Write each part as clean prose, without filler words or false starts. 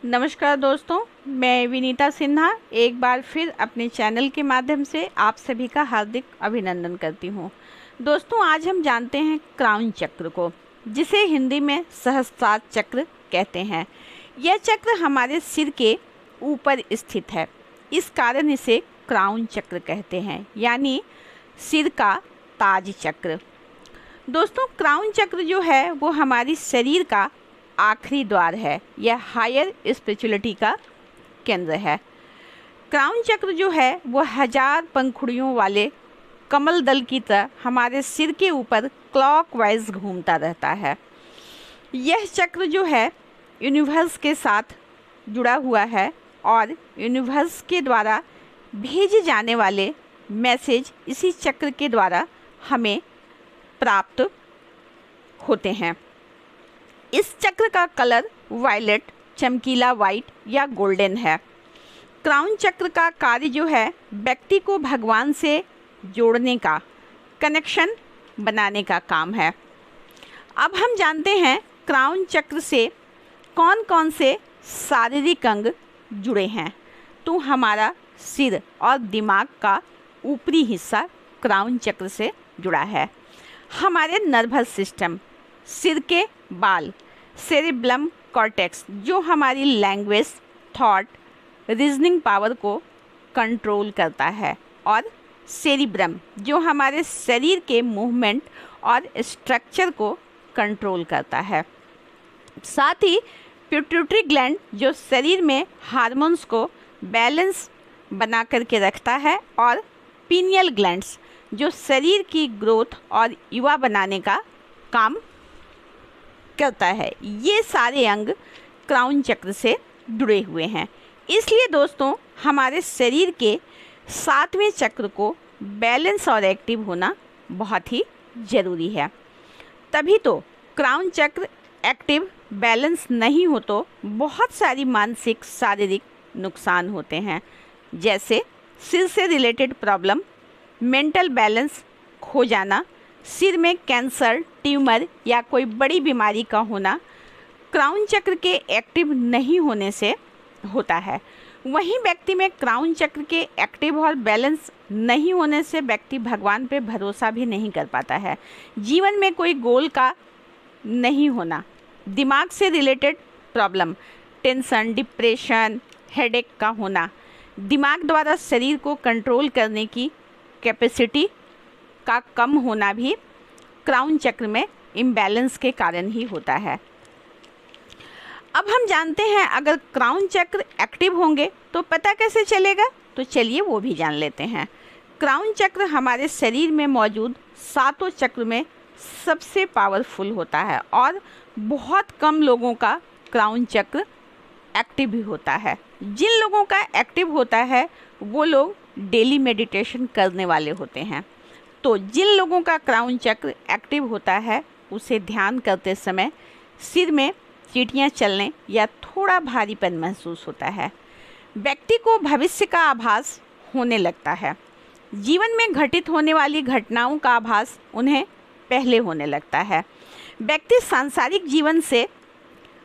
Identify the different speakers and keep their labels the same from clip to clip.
Speaker 1: नमस्कार दोस्तों, मैं विनीता सिन्हा एक बार फिर अपने चैनल के माध्यम से आप सभी का हार्दिक अभिनंदन करती हूँ। दोस्तों, आज हम जानते हैं क्राउन चक्र को, जिसे हिंदी में सहस्त्रार चक्र कहते हैं। यह चक्र हमारे सिर के ऊपर स्थित है, इस कारण इसे क्राउन चक्र कहते हैं, यानी सिर का ताज चक्र। दोस्तों, क्राउन चक्र जो है वो हमारी शरीर का आखिरी द्वार है। यह हायर स्पिरिचुअलिटी का केंद्र है। क्राउन चक्र जो है वो 1000 पंखुड़ियों वाले कमल दल की तरह हमारे सिर के ऊपर क्लॉकवाइज घूमता रहता है। यह चक्र जो है यूनिवर्स के साथ जुड़ा हुआ है और यूनिवर्स के द्वारा भेजे जाने वाले मैसेज इसी चक्र के द्वारा हमें प्राप्त होते हैं। इस चक्र का कलर वायलेट, चमकीला वाइट या गोल्डन है। क्राउन चक्र का कार्य जो है व्यक्ति को भगवान से जोड़ने का, कनेक्शन बनाने का काम है। अब हम जानते हैं क्राउन चक्र से कौन कौन से शारीरिक अंग जुड़े हैं। तो हमारा सिर और दिमाग का ऊपरी हिस्सा क्राउन चक्र से जुड़ा है। हमारे नर्वस सिस्टम, सिर के बाल, सेरिब्लम कॉर्टेक्स जो हमारी लैंग्वेज, थॉट, रीजनिंग पावर को कंट्रोल करता है, और सेरिब्रम जो हमारे शरीर के मूवमेंट और स्ट्रक्चर को कंट्रोल करता है। साथ ही पिट्यूटरी ग्लैंड जो शरीर में हार्मोन्स को बैलेंस बना करके रखता है, और पीनियल ग्लैंड्स जो शरीर की ग्रोथ और युवा बनाने का काम करता है। ये सारे अंग क्राउन चक्र से जुड़े हुए हैं। इसलिए दोस्तों, हमारे शरीर के 7वें चक्र को बैलेंस और एक्टिव होना बहुत ही ज़रूरी है। तभी तो क्राउन चक्र एक्टिव, बैलेंस नहीं हो तो बहुत सारी मानसिक, शारीरिक नुकसान होते हैं, जैसे सिर से रिलेटेड प्रॉब्लम, मेंटल बैलेंस खो जाना, सिर में कैंसर, ट्यूमर या कोई बड़ी बीमारी का होना क्राउन चक्र के एक्टिव नहीं होने से होता है। वहीं व्यक्ति में क्राउन चक्र के एक्टिव और बैलेंस नहीं होने से व्यक्ति भगवान पे भरोसा भी नहीं कर पाता है। जीवन में कोई गोल का नहीं होना, दिमाग से related problem, tension, depression, headache का होना, दिमाग द्वारा शरीर को कंट्रोल करने की कैपेसिटी का कम होना भी क्राउन चक्र में इम्बैलेंस के कारण ही होता है। अब हम जानते हैं अगर क्राउन चक्र एक्टिव होंगे तो पता कैसे चलेगा, तो चलिए वो भी जान लेते हैं। क्राउन चक्र हमारे शरीर में मौजूद 7 चक्र में सबसे पावरफुल होता है, और बहुत कम लोगों का क्राउन चक्र एक्टिव भी होता है। जिन लोगों का एक्टिव होता है वो लोग डेली मेडिटेशन करने वाले होते हैं। तो जिन लोगों का क्राउन चक्र एक्टिव होता है उसे ध्यान करते समय सिर में चींटियाँ चलने या थोड़ा भारीपन महसूस होता है। व्यक्ति को भविष्य का आभास होने लगता है। जीवन में घटित होने वाली घटनाओं का आभास उन्हें पहले होने लगता है। व्यक्ति सांसारिक जीवन से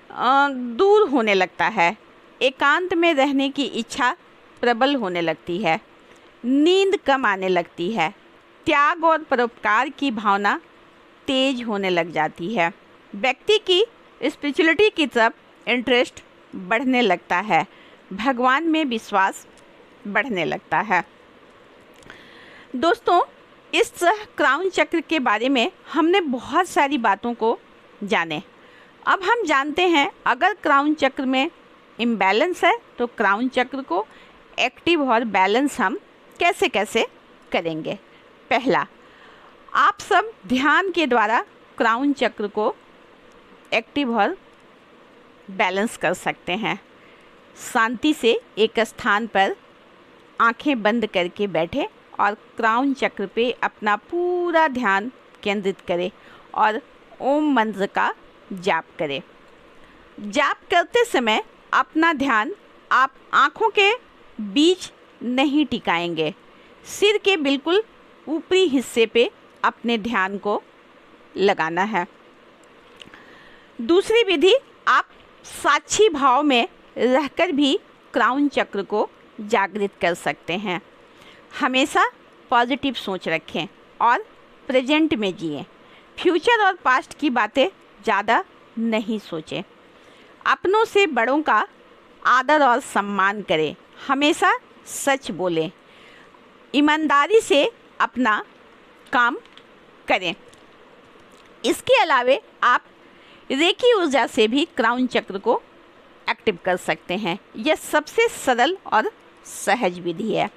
Speaker 1: दूर होने लगता है। एकांत में रहने की इच्छा प्रबल होने लगती है। नींद कम आने लगती है। त्याग और परोपकार की भावना तेज होने लग जाती है। व्यक्ति की स्पिरिचुअलिटी की तरफ इंटरेस्ट बढ़ने लगता है। भगवान में विश्वास बढ़ने लगता है। दोस्तों, इस क्राउन चक्र के बारे में हमने बहुत सारी बातों को जाने। अब हम जानते हैं अगर क्राउन चक्र में इम्बैलेंस है तो क्राउन चक्र को एक्टिव और बैलेंस हम कैसे कैसे करेंगे। पहला, आप सब ध्यान के द्वारा क्राउन चक्र को एक्टिव और बैलेंस कर सकते हैं। शांति से एक स्थान पर आंखें बंद करके बैठे और क्राउन चक्र पे अपना पूरा ध्यान केंद्रित करें और ओम मंत्र का जाप करें। जाप करते समय अपना ध्यान आप आँखों के बीच नहीं टिकाएंगे, सिर के बिल्कुल ऊपरी हिस्से पे अपने ध्यान को लगाना है। दूसरी विधि, आप साक्षी भाव में रहकर भी क्राउन चक्र को जागृत कर सकते हैं। हमेशा पॉजिटिव सोच रखें और प्रेजेंट में जिएं। फ्यूचर और पास्ट की बातें ज़्यादा नहीं सोचें। अपनों से बड़ों का आदर और सम्मान करें। हमेशा सच बोलें। ईमानदारी से अपना काम करें। इसके अलावे आप रेकी ऊर्जा से भी क्राउन चक्र को एक्टिव कर सकते हैं। यह सबसे सरल और सहज विधि है।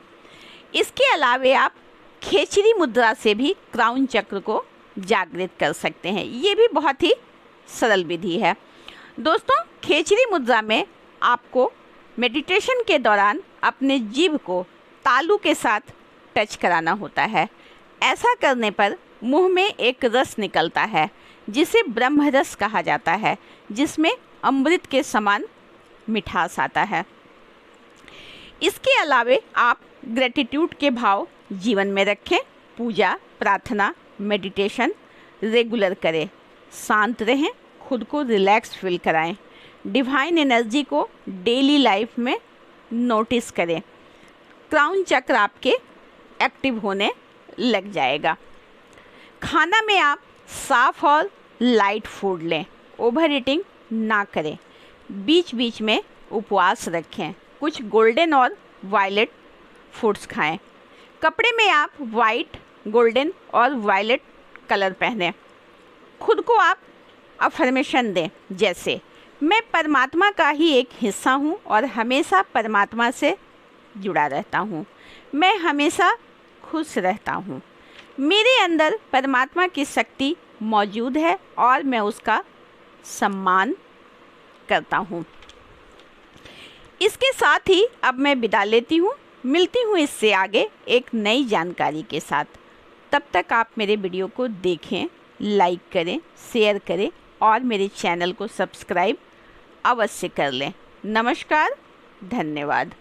Speaker 1: इसके अलावे आप खेचरी मुद्रा से भी क्राउन चक्र को जागृत कर सकते हैं। ये भी बहुत ही सरल विधि है। दोस्तों, खेचरी मुद्रा में आपको मेडिटेशन के दौरान अपने जीभ को तालू के साथ टच कराना होता है। ऐसा करने पर मुंह में एक रस निकलता है जिसे ब्रह्म रस कहा जाता है, जिसमें अमृत के समान मिठास आता है। इसके अलावे आप ग्रेटिट्यूड के भाव जीवन में रखें। पूजा, प्रार्थना, मेडिटेशन रेगुलर करें। शांत रहें, खुद को रिलैक्स फील कराएं। डिवाइन एनर्जी को डेली लाइफ में नोटिस करें। क्राउन चक्र आपके एक्टिव होने लग जाएगा। खाना में आप साफ और लाइट फूड लें। ओवर ईटिंग ना करें। बीच बीच में उपवास रखें। कुछ गोल्डन और वायलेट फूड्स खाएं। कपड़े में आप वाइट, गोल्डन और वायलेट कलर पहनें। खुद को आप अफर्मेशन दें, जैसे मैं परमात्मा का ही एक हिस्सा हूँ और हमेशा परमात्मा से जुड़ा रहता हूँ। मैं हमेशा खुश रहता हूँ। मेरे अंदर परमात्मा की शक्ति मौजूद है और मैं उसका सम्मान करता हूँ। इसके साथ ही अब मैं विदा लेती हूँ। मिलती हूँ इससे आगे एक नई जानकारी के साथ। तब तक आप मेरे वीडियो को देखें, लाइक करें, शेयर करें और मेरे चैनल को सब्सक्राइब अवश्य कर लें। नमस्कार, धन्यवाद।